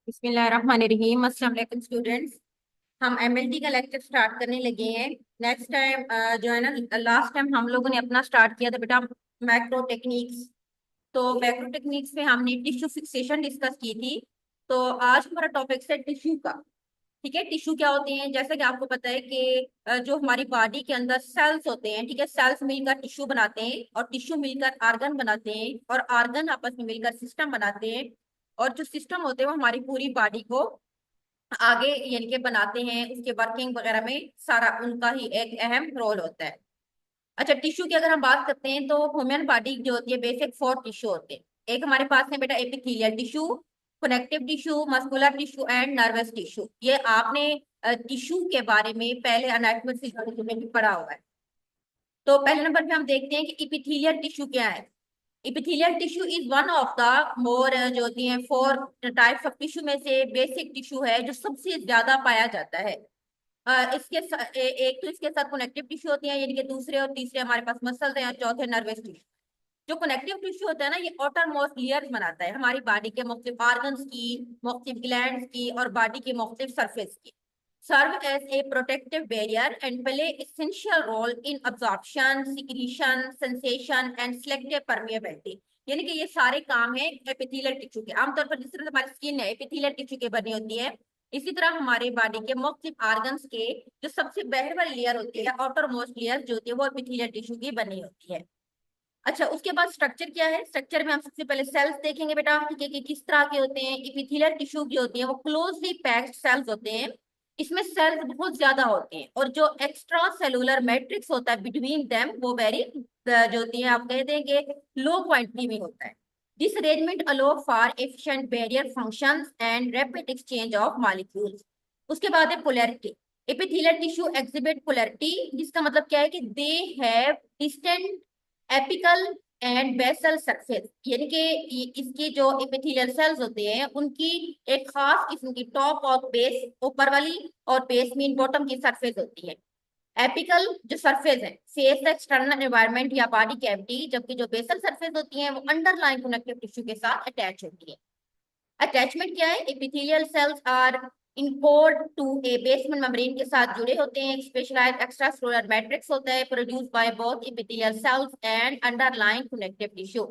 बिस्मिल्लाहिर्रहमानिर्रहीम। अस्सलाम वालेकुम स्टूडेंट्स। हम एमएलटी का लेक्चर स्टार्ट करने लगे हैं। नेक्स्ट टाइम जो है ना, लास्ट टाइम हम लोगों ने अपना स्टार्ट किया था बेटा मैक्रो टेक्निक्स। तो मैक्रो टेक्निक्स में हमने टिश्यू फिक्सेशन डिस्कस की थी। तो आज हमारा टॉपिक है टिश्यू का। ठीक है, टिश्यू क्या होते हैं? जैसा कि आपको पता है कि जो हमारी बॉडी के अंदर सेल्स होते हैं, ठीक है, सेल्स मिलकर टिश्यू बनाते हैं और टिश्यू मिलकर आर्गन बनाते हैं और आर्गन आपस में मिलकर सिस्टम बनाते हैं। और जो सिस्टम होते हैं वो हमारी पूरी बॉडी को आगे यानी कि बनाते हैं, उसके वर्किंग वगैरह में सारा उनका ही एक अहम रोल होता है। अच्छा, टिश्यू की अगर हम बात करते हैं तो ह्यूमन बॉडी जो होती है बेसिक 4 टिश्यू होते हैं। एक हमारे पास है बेटा epithelial tissue, connective tissue, muscular tissue and nervous tissue. ये आपने टिश्यू के बारे में पहले एनाटॉमी फिजियोलॉजी में भी पढ़ा हुआ है। तो पहले नंबर पे हम देखते हैं कि इपिथेलियल टिश्यू क्या है। Epithelial tissue is one of the more जो होती हैं 4 टाइप्स ऑफ टिश्यू में से बेसिक टिश्यू है जो सबसे ज्यादा पाया जाता है। एक तो इसके साथ कनेक्टिव टिश्यू होती है, यानी कि दूसरे और तीसरे हमारे पास मसल्स हैं और चौथे नर्वस टिश्यू। जो कनेक्टिव टिश्यू होता है ना, ये आउटर मोस्ट लेयर्स बनाता है हमारी बॉडी के मुख्तलिफ ऑर्गन्स की, मुख्तलिफ ग्लैंड्स की और बॉडी के मुख्तलिफ सरफेस की। Serve as a protective barrier and play essential role in absorption, secretion, sensation and selective permeability. यानी कि ये सारे काम है एपिथेलियल टिश्यू के। आमतौर पर जिस तरह से हमारी स्किन है एपिथेलियल टिश्यू के बनी होती है, इसी तरह हमारे बॉडी के मुख्तलिफ ऑर्गन्स के जो सबसे बाहर वाली लेयर होती है, आउटर मोस्ट लेयर जो होती है, वो एपिथेलियल टिश्यू की बनी होती है। अच्छा, उसके बाद स्ट्रक्चर क्या है? स्ट्रक्चर में हम सबसे पहले सेल्स देखेंगे बेटा, ठीक है, कि किस तरह के होते हैं। इपिथेलियल टिश्यू जो होती है वो क्लोजली पैक्ड सेल्स होते हैं। इसमें सेल्स बहुत ज्यादा होते हैं और जो एक्स्ट्रा सेलुलर मैट्रिक्स होता है बिटवीन देम वो वेरी जो होती है आप कह देंगे लो क्वांटिटी में होता है। This arrangement allow for efficient barrier functions and rapid exchange of molecules. उसके बाद है polarity. Epithelial tissue exhibit polarity, जिसका मतलब क्या है कि they have distant apical and basal surface. यानी कि इसकी जो एपिथेलियल सेल्स होते हैं उनकी एक खास किस्म की टॉप और बेस ऊपर वाली और बेस मीन बॉटम की सरफेस होती है। एपिकल जो सरफेस है फेस द एक्सटर्नल एनवायरनमेंट या बॉडी कैविटी, जबकि जो बेसल सरफेस होती है वो अंडरलाइन कनेक्टिव टिश्यू के साथ अटैच होती है। अटैचमेंट क्या है? Epithelial cells are anchored to a basement membrane के साथ जुड़े होते हैं। स्पेशलाइज्ड एक्स्ट्रासेलुलर मैट्रिक्स होता है produced by both epithelial cells and underlying connective tissue.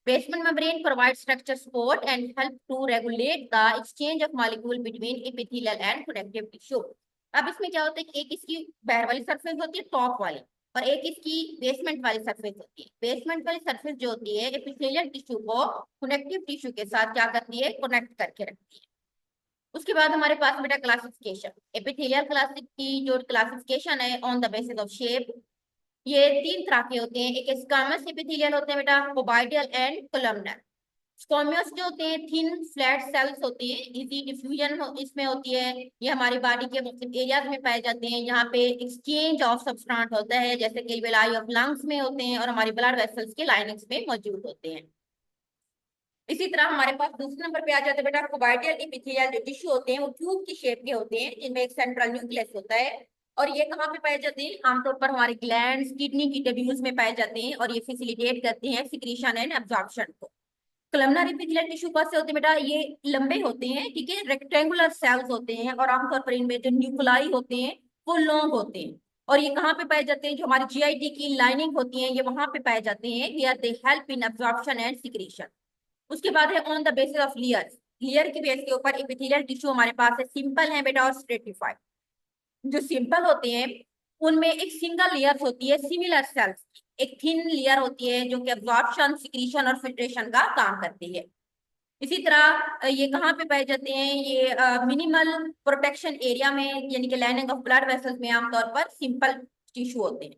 Basement membrane provide structure support and help to regulate the exchange of molecule between epithelial and connective tissue. अब इसमें क्या होता है कि एक इसकी बाहर वाली सरफेस होती है टॉप वाली, और एक इसकी बेसमेंट वाली सरफेस होती है। बेसमेंट वाली सरफेस जो होती है एपिथेलियल टिश्यू को कनेक्टिव टिश्यू के साथ क्या करती है? कनेक्ट करके रखती है। उसके बाद हमारे पास बेटा क्लासिफिकेशन। एपिथेलियल क्लासिक की जो क्लासिफिकेशन है on the basis of shape, ये 3 तरह के होते हैं। एक स्क्वामस एपिथेलियल होते हैं बेटा, ओबाइडियल एंड कोलमनर। स्क्वामस जो होते हैं थिन फ्लैट सेल्स होती है, इजी डिफ्यूजन इसमें होती है। ये हमारी बॉडी के मुख्तलिफ एरियाज में पाए जाते हैं। यहाँ पे एक्सचेंज ऑफ सब्सटेंस होता है, जैसे कि वेलाई ऑफ लंग्स में होते हैं और हमारी ब्लड वेसल्स के लाइनिंग्स में मौजूद होते हैं। इसी तरह हमारे पास दूसरे नंबर पे आ जाते हैं बेटा कोबाइडियल एपिथेलियल जो टिश्यू होते हैं वो ट्यूब की शेप के होते हैं, जिनमें एक सेंट्रल न्यूक्लियस होता है। और ये कहाँ पे पाए जाते हैं? आमतौर पर हमारे ग्लैंड्स, किडनी की ट्यूब्यूल्स में पाए जाते हैं और ये फैसिलिटेट करते हैं सिक्रीशन एंड एब्जॉर्प्शन को। कलमनर एपिथेलियल टिश्यू कौन से होते हैं बेटा? ये लंबे होते हैं, ठीक है, रेक्टेंगुलर सेल्स होते हैं और आमतौर पर इनमें जो न्यूक्लाई होते हैं वो लॉन्ग होते हैं। और ये कहाँ पे पाए जाते हैं? जो हमारी जीआईटी की लाइनिंग होती है ये वहां पे पाए जाते हैं। Here they help in absorption and secretion. उसके बाद है on the basis of layers. Layer की बेस के ऊपर एपिथेलियल टिश्यू हमारे पास है सिंपल है बेटा और स्ट्रेटिफाइड। जो सिंपल होते हैं उनमें एक सिंगल लेयर होती है सिमिलर सेल्स की, एक थिन लेयर होती है जो कि एब्जॉर्प्शन, सिक्रीशन और फिल्ट्रेशन का काम करती है। इसी तरह ये कहाँ पे पाए जाते हैं? ये मिनिमल प्रोटेक्शन एरिया में, यानी कि लाइनिंग ऑफ ब्लड वेसल्स में आमतौर पर सिंपल टिश्यू होते हैं।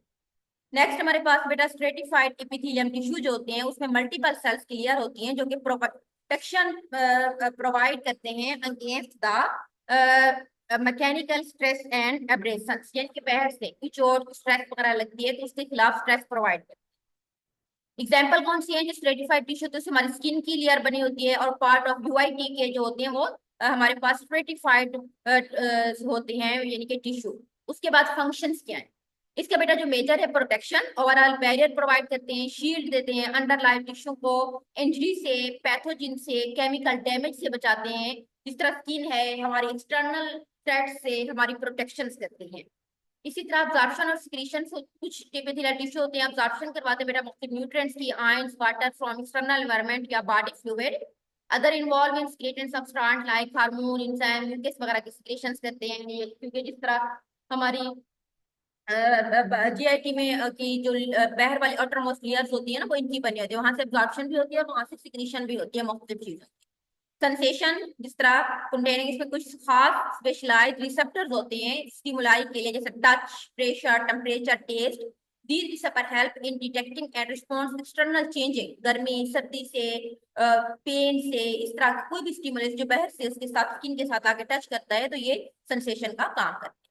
नेक्स्ट हमारे पास बेटा स्ट्रेटिफाइड एपिथेलियम टिश्यू जो होते हैं उसमें मल्टीपल सेल्स क्लियर होती हैं जो कि प्रोटेक्शन प्रोवाइड करते हैं against the mechanical stress and abrasion, यानी कि बाहर से कुछ चोट स्ट्रेस वगैरह लगती है तो उसके खिलाफ स्ट्रेस प्रोवाइड करते हैं। एग्जाम्पल कौन सी है? जो स्ट्रेटिफाइड टिश्यू तो हमारी स्किन की लेयर बनी होती है और पार्ट ऑफ यूआईटी के जो होते हैं वो हमारे पास स्ट्रेटिफाइड होते हैं, यानी कि टिश्यू। उसके बाद फंक्शंस क्या है? इसका बेटा जो मेजर है प्रोटेक्शन, ओवरऑल बैरियर प्रोवाइड करते हैं, शील्ड देते हैं, अंडरलाइन टिश्यू को इंजरी से, पैथोजिन से, केमिकल डैमेज से बचाते हैं। जिस तरह स्किन है हमारी एक्सटर्नल थ्रेट से हमारी प्रोटेक्शन करती है। इसी तरह अब्जॉर्प्शन और सिक्रीशन, कुछ एपिथेलियल टिश्यू होते हैं अब्जॉर्प्शन करवाते हैं बेटा मुख्तलिफ न्यूट्रिएंट्स की, ions water from external environment या body fluid. Other involve in secreting substance like hormone, enzyme, mucus वगैरह की सिक्रेशंस करते हैं ये, क्योंकि जिस तरह हमारी जीआईटी में की जो बाहर वाली आउटरमोस्ट लेयर्स होती है ना, वो इनकी बनी होती है, वहां से एब्जॉर्प्शन भी होती है और वहां से सिक्रीशन भी होती है मुख्तलिफ चीजों। सेंसेशन, जिस तरह कंटेनिंग, इसमें कुछ खास स्पेशलाइज्ड रिसेप्टर्स होते हैं स्टिमुलाई के लिए, जैसे touch, pressure, temperature, taste. These receptor help in detecting and response external changing, गर्मी सर्दी से, पेन से, इस तरह का कोई भी स्टिमुलस जो बाहर से उसके साथ स्किन के साथ आके टच करता है तो ये सेंसेशन का काम करता है।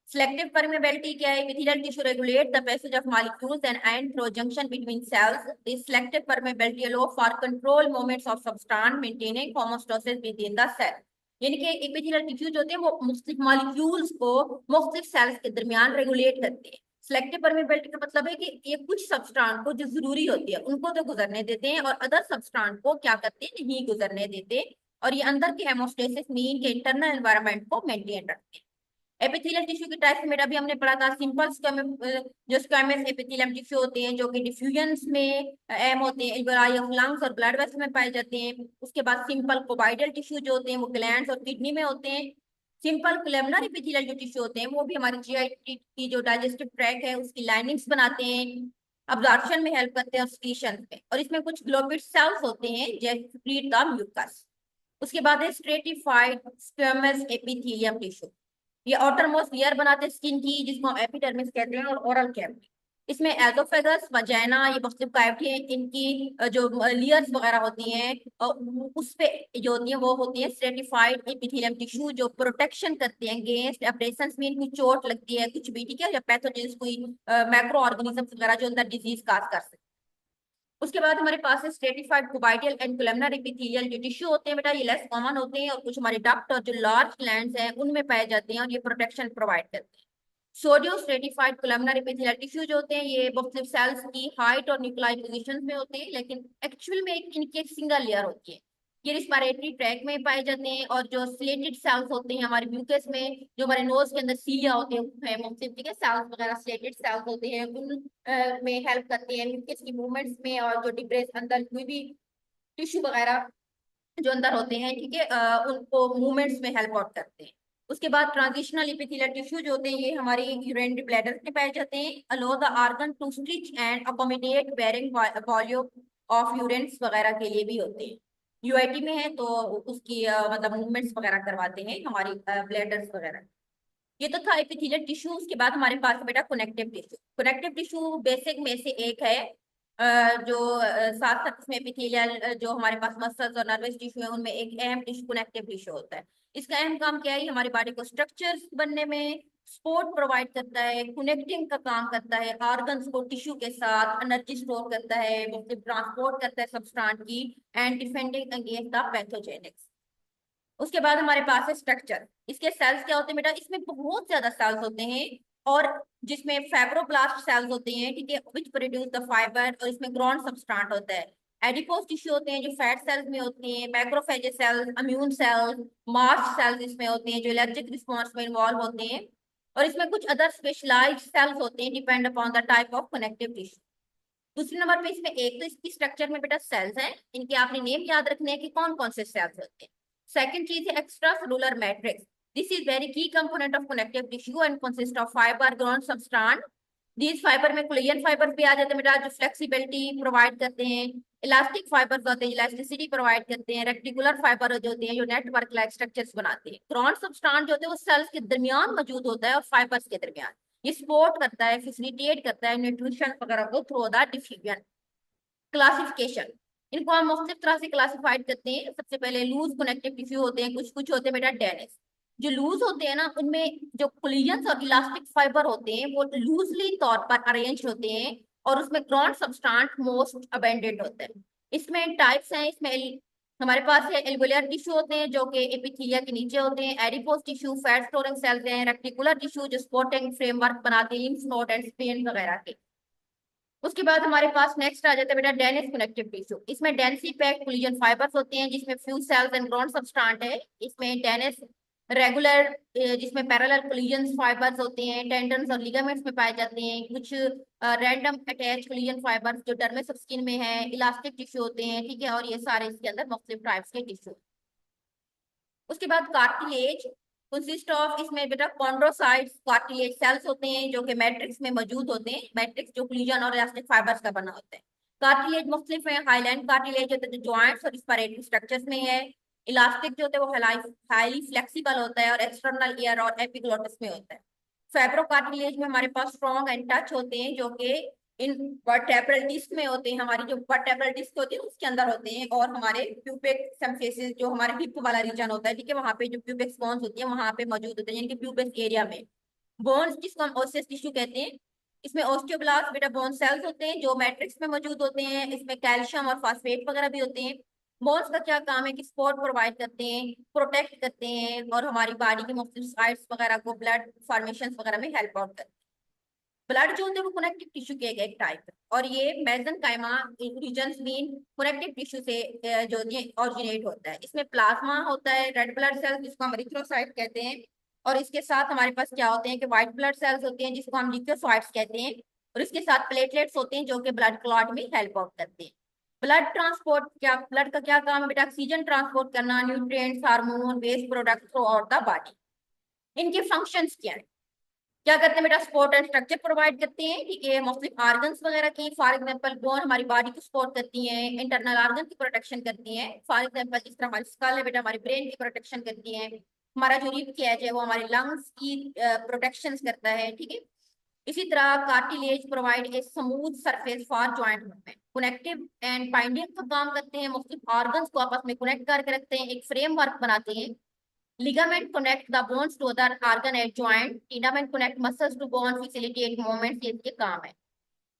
Selective permeability क्या है? Epithelial tissue regulate the passage of molecules and ion through junction between cells. This selective permeability allow for control movements of substance, maintaining homeostasis within the cell. यानी कि एपिथेलियल टिश्यू जो होते हैं वो मुख्तलिफ molecules को मुख्तलिफ सेल्स के दरमियान रेगुलेट करते हैं। सिलेक्टिव परमेबिलिटी का मतलब है कि ये कुछ सब्सटेंस को जो जरूरी होती है उनको तो गुजरने देते हैं और अदर सब्सटेंस को क्या करते हैं, नहीं गुजरने देते, और ये अंदर के हेमोस्टेसिस मीन के इंटरनल एनवायरनमेंट को मेंटेन रखते हैं। एपिथेलियल टिश्यू के टाइप में अभी हमने पढ़ा था सिंपल जो स्क्वैमस एपिथेलियम टिश्यू होते हैं जो कि डिफ्यूजन्स में एम होते हैं, लंग्स और ब्लड वेसल में पाए जाते हैं। उसके बाद सिंपल कोबाइडल टिश्यू जो होते हैं वो ग्लैंड्स और किडनी में होते हैं। सिंपल कोलमनर एपिथेलियल जो टिश्यू होते हैं वो भी हमारी जीआई की जो डाइजेस्टिव ट्रैक है उसकी लाइनिंग्स बनाते हैं, अब्जॉर्प्शन में हेल्प करते हैं और सिक्रीशन में। और इसमें कुछ ग्लोब्यूल सेल्स होते हैं जैसे secrete the म्यूकस। उसके बाद है स्ट्रेटिफाइड स्क्वैमस एपिथेलियम टिश्यू। ये आउटर मोस्ट लेयर बनाते हैं स्किन की, जिसको हम एपिडर्मिस कहते हैं, और ओरल कैविटी। इसमें एजोफेगस, वजाइना, ये मुख्तलिफ कैविटी है, इनकी जो लेयर्स वगैरह होती हैं उस पे जो होती हैं वो होती है स्ट्रेटिफाइड एपिथेलियम टिश्यू, जो प्रोटेक्शन करते हैं अगेंस्ट एब्रेशंस में, इनकी चोट लगती है कुछ भी, ठीक है, या पैथोजेंस कोई मैक्रो ऑर्गेनिजम्स वगैरह जो अंदर डिजीज काज कर सकते हैं। उसके बाद हमारे पास है स्ट्रेटिफाइड कोबाइडियल एंड कोलमनर एपिथेलियल जो टिश्यू होते हैं बेटा, ये लेस कॉमन होते हैं और कुछ हमारे डक्ट और जो लार्ज ग्लैंड्स हैं उनमें पाए जाते हैं और ये प्रोटेक्शन प्रोवाइड करते हैं। सोडियो स्ट्रेटिफाइड कोलमनर एपिथेलियल टिश्यू जो होते हैं ये मुख्तलिफ सेल्स की हाइट और न्यूक्लियाई पोजीशंस में होते हैं, लेकिन एक्चुअल में इनकी एक सिंगल लेयर होती है। ये रिस्पायरेटरी ट्रैक में पाए जाते हैं, और जो स्लेटेड सेल्स होते हैं हमारे म्यूकस में, जो हमारे नोज के अंदर सीलिया होते हैं मुख्तलिफ, ठीक है, सेल्स वगैरह स्लेटेड सेल्स होते हैं, उन में हेल्प करते हैं म्यूकस की मूवमेंट्स में, और जो डिब्रेस अंदर कोई भी टिश्यू वगैरह जो अंदर होते हैं, ठीक है, उनको मूवमेंट्स में हेल्प आउट करते हैं। उसके बाद ट्रांजिशनल एपिथेलियल टिश्यू जो होते हैं ये हमारी यूरिनरी ब्लैडर में पाए जाते हैं, allow the organ to stretch and accommodate varying volume of urines वगैरह के लिए भी होते हैं। यूआईटी में है तो उसकी मतलब मूवमेंट्स वगैरह करवाते हैं हमारी ब्लैडर्स वगैरह। ये तो था एपिथेलियल टिश्यू। उसके बाद हमारे पास है बेटा connective tissue. Connective tissue basic में से एक है, जो साथ साथ इसमें एपिथेलियल जो हमारे पास मसल्स और नर्वस टिश्यू है उनमें एक अहम टिश्यू कनेक्टिव टिश्यू होता है। इसका अहम काम क्या है? ये हमारी बॉडी को स्ट्रक्चर्स बनने में सपोर्ट प्रोवाइड करता है, कनेक्टिंग का काम करता है, ऑर्गन्स को टिश्यू के साथ एनर्जी स्टोर करता है, मतलब ट्रांसपोर्ट करता है सब्सटेंस की, एंड डिफेंडिंग अगेंस्ट द पैथोजेनिक्स। उसके बाद हमारे पास है स्ट्रक्चर। इसके सेल्स क्या होते हैं बेटा? इसमें बहुत ज्यादा सेल्स होते हैं, और जिसमें फाइब्रोब्लास्ट सेल्स होते हैं, ठीक है, विच प्रोड्यूस द फाइबर, और इसमें ग्राउंड सबस्ट्रेट होता है। एडिपोज टिश्यू होते हैं जो फैट सेल्स में होते हैं, macrophage cells, immune cells, mast cells इसमें होते हैं जो एलर्जिक रिस्पॉन्स में इन्वॉल्व होते हैं, और इसमें कुछ अदर स्पेशलाइज्ड सेल्स होते हैं depend upon the type of connective tissue. दूसरे नंबर पे इसमें एक तो इसकी स्ट्रक्चर में बेटा सेल्स हैं, इनके आपने नेम याद रखने हैं कि कौन कौन से सेल्स होते हैं। सेकंड चीज है extracellular matrix. This is very key component of connective tissue and consist of fiber ground substrate. These fiber में कोलेजन फाइबर भी आ जाते हैं बेटा जो फ्लेक्सिबिलिटी प्रोवाइड करते हैं, इलास्टिक फाइबर्स होते हैं इलास्टिसिटी प्रोवाइड करते हैं, रेक्टिकुलर फाइबर जो होते हैं जो नेटवर्क लाइक स्ट्रक्चर्स बनाते हैं। ग्राउंड सबस्ट्रेट जो होते हैं वो सेल्स के दरमियान मौजूद होता है और फाइबर्स के दरमियान, ये सपोर्ट करता है, फैसिलिटेट करता है न्यूट्रिशन वगैरह को थ्रू द डिफ्यूजन। क्लासिफिकेशन, इनको हम मुख्तलिफ तरह से क्लासिफाइड करते हैं। सबसे पहले लूज कनेक्टिव टिश्यू होते हैं, कुछ कुछ होते हैं बेटा डेनिस। जो लूज होते हैं ना उनमें जो कोलिजन्स और इलास्टिक फाइबर होते हैं वो लूजली तौर पर अरेंज होते हैं, और उसमें ग्राउंड सबस्टेंट मोस्ट अबेंडेंट होता है। इसमें टाइप्स हैं, इसमें हमारे पास है एल्वेोलर टिश्यू होते हैं जो कि एपिथेलिया के नीचे होते हैं, adipose tissue, fat storing cells हैं, रेक्टिकुलर टिश्यू जो सपोर्टिंग फ्रेमवर्क बनाते हैं लिम्फ नोड एंड स्पेन वगैरह के। उसके बाद हमारे पास नेक्स्ट आ जाता है बेटा डेनिस कनेक्टिव टिश्यू। इसमें डेंसली पैक्ड कोलेजन फाइबर्स होते हैं जिसमें few cells and ground substrate है। इसमें डेनिस रेगुलर जिसमें पैरेलल कोलेजन फाइबर्स होते हैं, टेंडन्स और लिगामेंट्स में पाए जाते हैं। कुछ रैंडम अटैच कोलेजन फाइबर्स जो डर्मिस ऑफ स्किन में है, इलास्टिक टिश्यू होते हैं, ठीक है। और ये सारे इसके अंदर मुख्तलिफ टाइप्स के टिश्यू। उसके बाद कार्टिलेज कंसिस्ट ऑफ, इसमें बेटा कॉन्ड्रोसाइट्स कार्टिलेज सेल्स होते हैं जो कि मैट्रिक्स में मौजूद होते हैं। मैट्रिक्स जो कोलेजन और इलास्टिक फाइबर्स का बना होता है। कार्टिलेज मुख्तलिफ है, हाईलैंड कार्टिलेज होता है जो जॉइंट्स और रिस्पिरेटरी स्ट्रक्चर्स में है। इलास्टिक जो होता है वो हाईली फ्लेक्सिबल होता है और एक्सटर्नल ईयर और एपिग्लोटिस में होता है। फेब्रो कार्टिलेज में हमारे पास स्ट्रॉन्ग एंड टच होते हैं जो कि इन वर्टेब्रल डिस्क में होते हैं, हमारी जो वर्टेब्रल डिस्क होती है उसके अंदर होते हैं। और हमारे प्यूबिक सिम्फिसिस जो हमारे हिप वाला रीजन होता है, ठीक है, वहां पे जो प्यूबिक बोन्स होती है वहां पे मौजूद होते हैं, यानी कि प्यूबिक एरिया में। बोन्स जिसको हम ओसियस टिश्यू कहते हैं। इसमें ओस्टियोब्लास्ट बेटा बोन सेल्स होते हैं जो मैट्रिक्स में मौजूद होते हैं। इसमें कैल्शियम और फास्फेट वगैरह भी होते हैं। बोन्स का क्या काम है कि सपोर्ट प्रोवाइड करते हैं, प्रोटेक्ट करते हैं और हमारी बॉडी के मुख्तलिफ साइट्स वगैरह को ब्लड फॉर्मेशन वगैरह में हेल्प आउट करते हैं। ब्लड जो होते हैं वो कनेक्टिव टिश्यू के एक टाइप है और ये मेसेंकाइमा रीजन मीन कनेक्टिव टिश्यू से जो ऑरिजिनेट होता है। इसमें प्लाज्मा होता है, रेड ब्लड सेल्स जिसको हम एरिथ्रोसाइट कहते हैं। और इसके साथ हमारे पास क्या होते हैं कि व्हाइट ब्लड सेल्स होते हैं जिसको हम ल्यूकोसाइट्स कहते हैं। और इसके साथ प्लेटलेट्स होते हैं जो कि ब्लड क्लॉट में हेल्प आउट करते हैं। ब्लड ट्रांसपोर्ट, क्या ब्लड का क्या काम है बेटा? ऑक्सीजन ट्रांसपोर्ट करना, nutrients, hormone, waste product throughout the body. इनके फंक्शंस क्या है? क्या करते हैं बेटा? सपोर्ट एंड स्ट्रक्चर प्रोवाइड करते हैं, ठीक है। मुख्तलिफ ऑर्गन्स वगैरह की, फॉर एग्जांपल बोन हमारी बॉडी को सपोर्ट करती हैं, इंटरनल ऑर्गन की प्रोटेक्शन करती हैं। फॉर एग्जांपल जिस तरह हमारी स्कल है बेटा हमारी ब्रेन की प्रोटेक्शन करती है। हमारा जो रिब कैज है वो हमारे लंग्स की प्रोटेक्शन करता है, ठीक है। इसी तरह cartilage provide a smooth surface for joint movement, connective and binding का काम करते हैं, मुख्तलिफ ऑर्गन्स को आपस में कनेक्ट करके रखते हैं, एक फ्रेमवर्क बनाते हैं। Ligament connect the bones to other organ at joint. Ligament connect muscles to bone, facilitate movements, ये इसके काम है।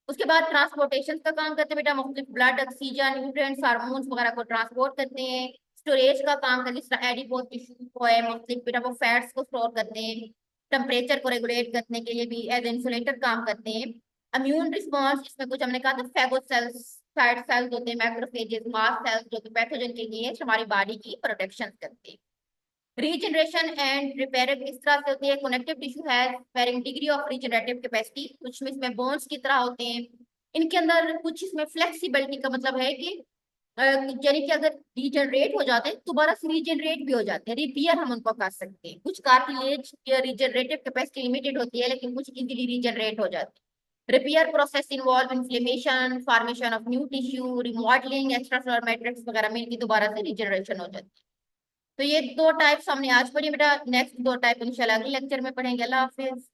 उसके बाद ट्रांसपोर्टेशन का काम करते हैं बेटा, मुख्तलिफ ब्लड, ऑक्सीजन, न्यूट्रिएंट्स, हार्मोन्स वगैरह को ट्रांसपोर्ट करते हैं। स्टोरेज का काम करते हैं, जिस तरह एडिपोज टिश्यू को है, मुख्तलिफ बेटा वो फैट्स को स्टोर करते हैं। टेम्परेचर को रेगुलेट करने के लिए भी एज इंसुलेटर काम करते हैं। इम्यून रिस्पॉन्स, इसमें कुछ हमने कहा था फेगोसेल्स, साइड सेल्स होते हैं, मैक्रोफेजेस, मास्ट सेल्स जो कि पैथोजन के लिए हमारी बॉडी की प्रोटेक्शन करते हैं। रीजनरेशन एंड रिपेयर इस तरह से होती है, connective tissue has varying degree of regenerative capacity. कुछ में इसमें बोन्स की तरह होते हैं, इनके अंदर कुछ इसमें फ्लेक्सिबिलिटी का मतलब है कि यानी कि अगर रीजनरेट हो जाते हैं दोबारा से रीजनरेट भी हो जाते हैं, रिपेयर हम उनको कर सकते हैं। कुछ कार्टिलेज रीजनरेटिव कैपेसिटी लिमिटेड होती है लेकिन कुछ इजीली रीजनरेट हो जाते हैं। Repair process involve inflammation, formation of new tissue, remodelling, extra matrix वगैरह में इनकी दोबारा से रीजनरेशन हो जाती है। तो ये दो टाइप्स हमने आज पढ़ी बेटा, नेक्स्ट दो टाइप इंशाल्लाह अगले लेक्चर में पढ़ेंगे। अल्लाह हाफिज।